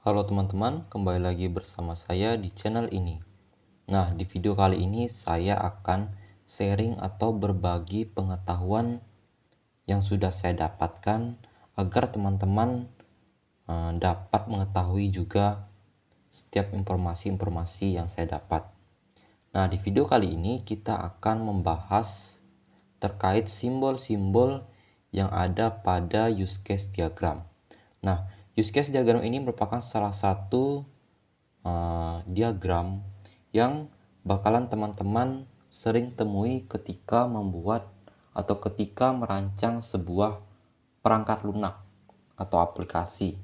Halo teman-teman, kembali lagi bersama saya di channel ini. Nah, di video kali ini saya akan sharing atau berbagi pengetahuan yang sudah saya dapatkan agar teman-teman dapat mengetahui juga setiap informasi-informasi yang saya dapat. Nah, di video kali ini kita akan membahas terkait simbol-simbol yang ada pada use case diagram. Nah, use case diagram ini merupakan salah satu diagram yang bakalan teman-teman sering temui ketika membuat atau ketika merancang sebuah perangkat lunak atau aplikasi.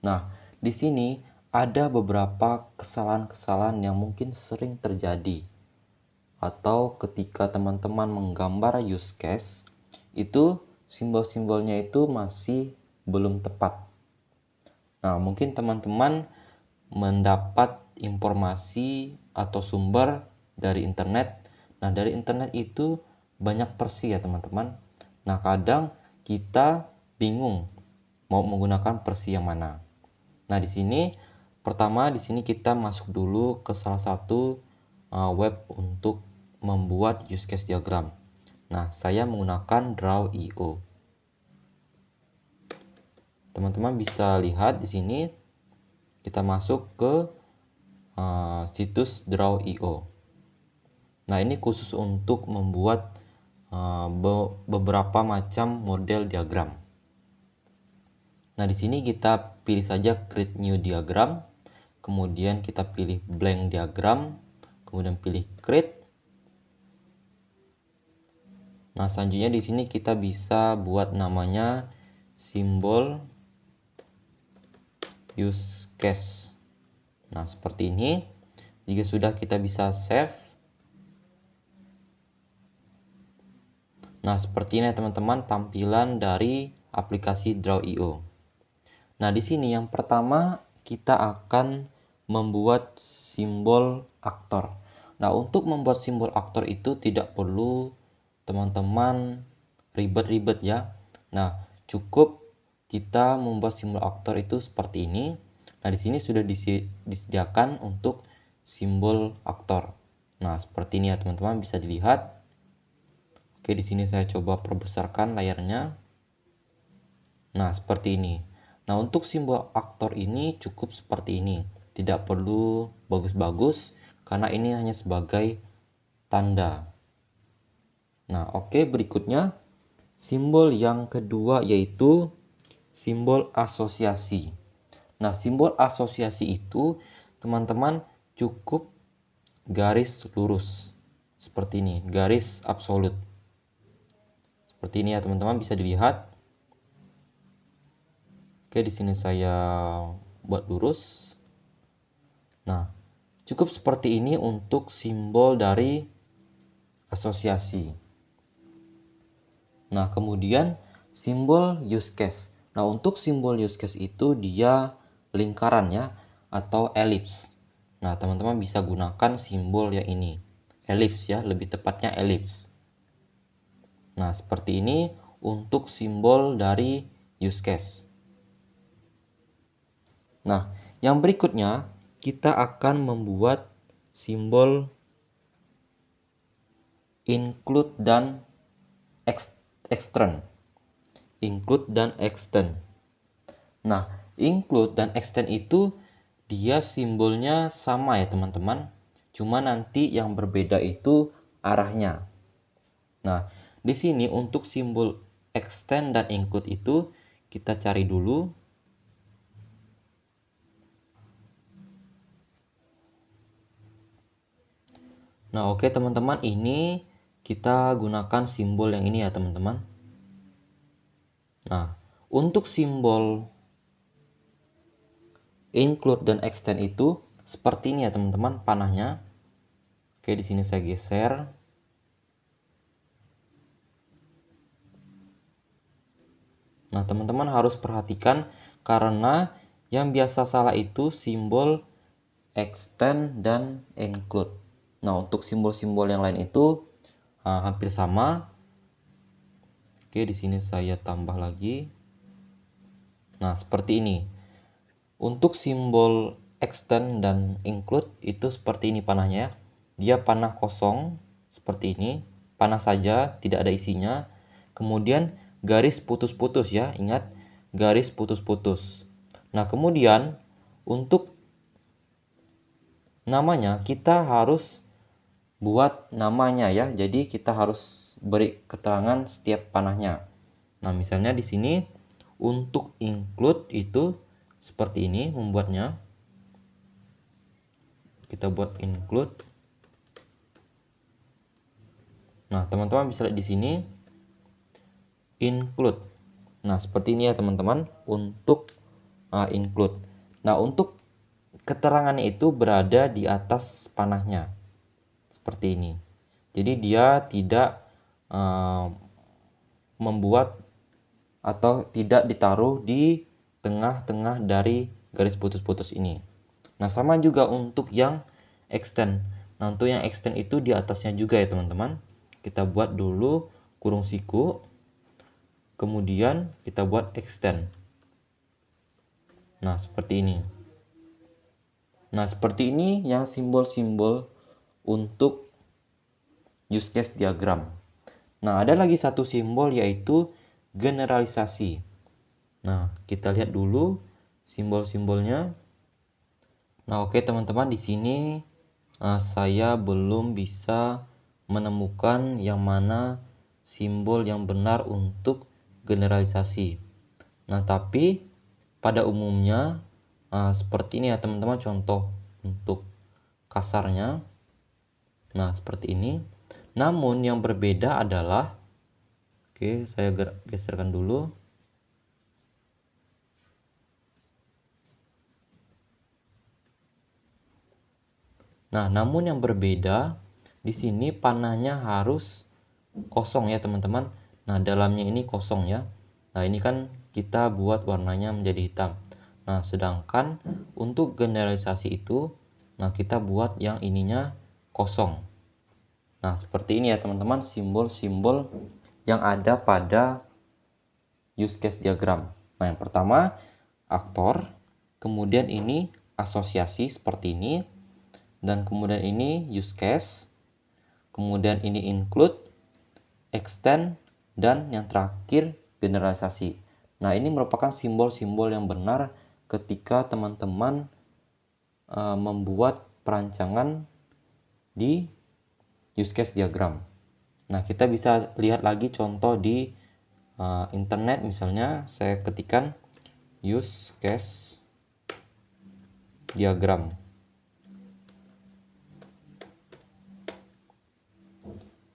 Nah, di sini ada beberapa kesalahan-kesalahan yang mungkin sering terjadi atau ketika teman-teman menggambar use case itu simbol-simbolnya itu masih belum tepat. Nah, mungkin teman-teman mendapat informasi atau sumber dari internet. Nah, dari internet itu banyak versi ya teman-teman. Nah, kadang kita bingung mau menggunakan versi yang mana. Nah, di sini kita masuk dulu ke salah satu web untuk membuat use case diagram. Nah, saya menggunakan Draw.io. Teman-teman bisa lihat di sini kita masuk ke situs Draw.io. Nah, ini khusus untuk membuat beberapa macam model diagram. Nah, di sini kita pilih saja create new diagram, kemudian kita pilih blank diagram, kemudian pilih create. Nah, selanjutnya di sini kita bisa buat namanya simbol use case. Nah, seperti ini. Jika sudah, kita bisa save. Nah, seperti ini teman-teman tampilan dari aplikasi Draw.io. Nah, di sini yang pertama kita akan membuat simbol aktor. Nah, untuk membuat simbol aktor itu tidak perlu teman-teman ribet-ribet ya. Nah, cukup kita membuat simbol aktor itu seperti ini. Nah, di sini sudah disediakan untuk simbol aktor. Nah, seperti ini ya teman-teman, bisa dilihat. Oke, di sini saya coba perbesarkan layarnya. Nah, seperti ini. Nah, untuk simbol aktor ini cukup seperti ini. Tidak perlu bagus-bagus karena ini hanya sebagai tanda. Nah, oke, berikutnya simbol yang kedua yaitu simbol asosiasi. Nah, simbol asosiasi itu teman-teman cukup garis lurus. Seperti ini, garis absolut. Seperti ini ya teman-teman, bisa dilihat. Oke, di sini saya buat lurus. Nah, cukup seperti ini untuk simbol dari asosiasi. Nah, kemudian simbol use case. Nah, untuk simbol use case itu dia lingkaran ya atau elips. Nah, teman-teman bisa gunakan simbol yang ini. Elips ya, lebih tepatnya elips. Nah, seperti ini untuk simbol dari use case. Nah, yang berikutnya kita akan membuat simbol include dan extend. Include dan extend. Nah, include dan extend itu dia simbolnya sama ya teman-teman. Cuma nanti yang berbeda itu arahnya. Nah, di sini untuk simbol extend dan include itu kita cari dulu. Nah, oke teman-teman, ini kita gunakan simbol yang ini ya teman-teman. Nah, untuk simbol include dan extend itu seperti ini ya teman-teman panahnya. Oke, di sini saya geser. Nah, teman-teman harus perhatikan karena yang biasa salah itu simbol extend dan include. Nah, untuk simbol-simbol yang lain itu hampir sama. Oke, di sini saya tambah lagi. Nah, seperti ini. Untuk simbol extend dan include itu seperti ini panahnya. Dia panah kosong seperti ini, panah saja, tidak ada isinya. Kemudian garis putus-putus ya, ingat garis putus-putus. Nah, kemudian untuk namanya kita harus buat namanya ya. Jadi kita harus beri keterangan setiap panahnya. Nah, misalnya di sini untuk include itu seperti ini membuatnya. Kita buat include. Nah, teman-teman bisa lihat di sini include. Nah, seperti ini ya teman-teman untuk include. Nah, untuk keterangannya itu berada di atas panahnya. Seperti ini. Jadi dia tidak membuat atau tidak ditaruh di tengah-tengah dari garis putus-putus ini. Nah, sama juga untuk yang extend. Nah, untuk yang extend itu di atasnya juga ya teman-teman. Kita buat dulu kurung siku, kemudian kita buat extend. Nah, seperti ini. Nah, seperti ini yang simbol-simbol untuk use case diagram. Nah, ada lagi satu simbol yaitu generalisasi. Nah, kita lihat dulu simbol-simbolnya. Nah, oke teman-teman, di sini saya belum bisa menemukan yang mana simbol yang benar untuk generalisasi. Nah, tapi pada umumnya seperti ini ya teman-teman, contoh untuk kasarnya. Nah, seperti ini. Namun yang berbeda adalah, oke, saya geserkan dulu. Nah, namun yang berbeda di sini panahnya harus kosong ya teman-teman. Nah, dalamnya ini kosong ya. Nah, ini kan kita buat warnanya menjadi hitam. Nah, sedangkan untuk generalisasi itu, nah kita buat yang ininya kosong. Nah, seperti ini ya teman-teman simbol-simbol yang ada pada use case diagram. Nah, yang pertama aktor, kemudian ini asosiasi seperti ini, dan kemudian ini use case, kemudian ini include, extend, dan yang terakhir generalisasi. Nah, ini merupakan simbol-simbol yang benar ketika teman-teman membuat perancangan di use case diagram. Nah, kita bisa lihat lagi contoh di internet, misalnya saya ketikkan use case diagram.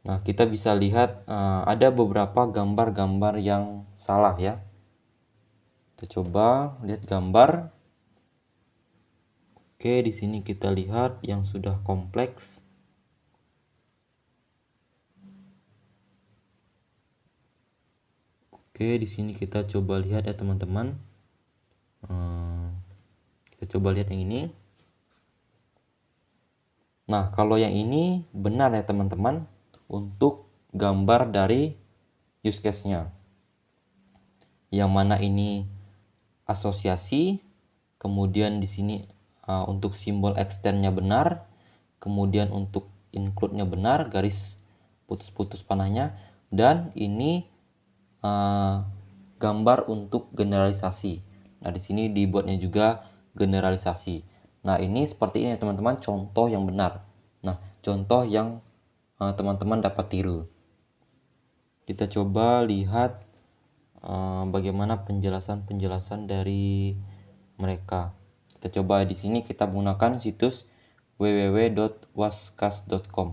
Nah, kita bisa lihat ada beberapa gambar-gambar yang salah ya. Kita coba lihat gambar. Oke, di sini kita lihat yang sudah kompleks. Oke, di sini kita coba lihat ya teman-teman. Kita coba lihat yang ini. Nah, kalau yang ini benar ya teman-teman untuk gambar dari use case-nya. Yang mana ini asosiasi, kemudian di sini untuk simbol extend-nya benar, kemudian untuk include-nya benar, garis putus-putus panahnya, dan ini gambar untuk generalisasi. Nah, di sini dibuatnya juga generalisasi. Nah, ini seperti ini teman-teman contoh yang benar. Nah, contoh yang teman-teman dapat tiru. Kita coba lihat bagaimana penjelasan-penjelasan dari mereka. Kita coba di sini kita menggunakan situs www.waskas.com.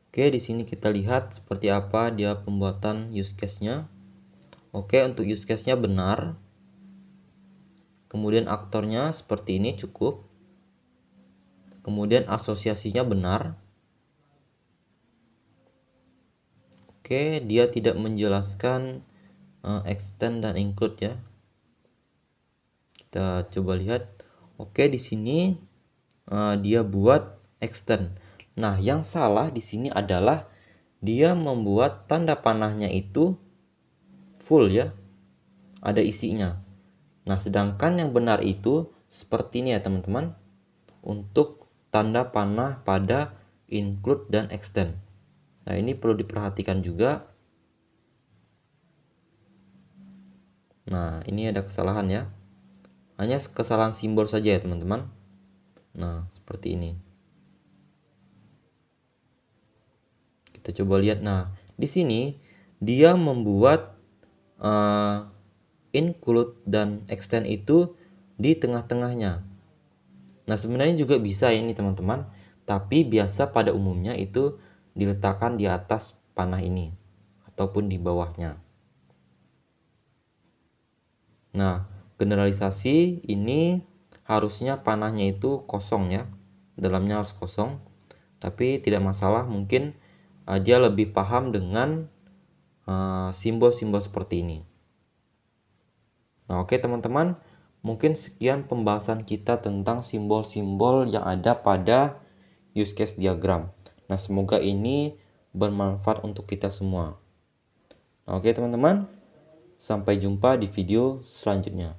Oke, di sini kita lihat seperti apa dia pembuatan use case-nya. Oke, untuk use case-nya benar. Kemudian aktornya seperti ini cukup. Kemudian asosiasinya benar. Oke, dia tidak menjelaskan extend dan include ya. Kita coba lihat. Oke, di sini dia buat extend. Nah, yang salah di sini adalah dia membuat tanda panahnya itu full ya, ada isinya. Nah, sedangkan yang benar itu seperti ini ya teman-teman, untuk tanda panah pada include dan extend. Nah, ini perlu diperhatikan juga. Nah, ini ada kesalahan ya. Hanya kesalahan simbol saja ya teman-teman. Nah, seperti ini. Kita coba lihat. Nah, di sini dia membuat include dan extend itu di tengah-tengahnya. Nah, sebenarnya juga bisa ini teman-teman, tapi biasa pada umumnya itu diletakkan di atas panah ini ataupun di bawahnya. Nah, generalisasi ini harusnya panahnya itu kosong ya, dalamnya harus kosong, tapi tidak masalah, mungkin dia lebih paham dengan simbol-simbol seperti ini. Nah, oke teman-teman, mungkin sekian pembahasan kita tentang simbol-simbol yang ada pada use case diagram. Nah, semoga ini bermanfaat untuk kita semua. Nah, oke teman-teman, sampai jumpa di video selanjutnya.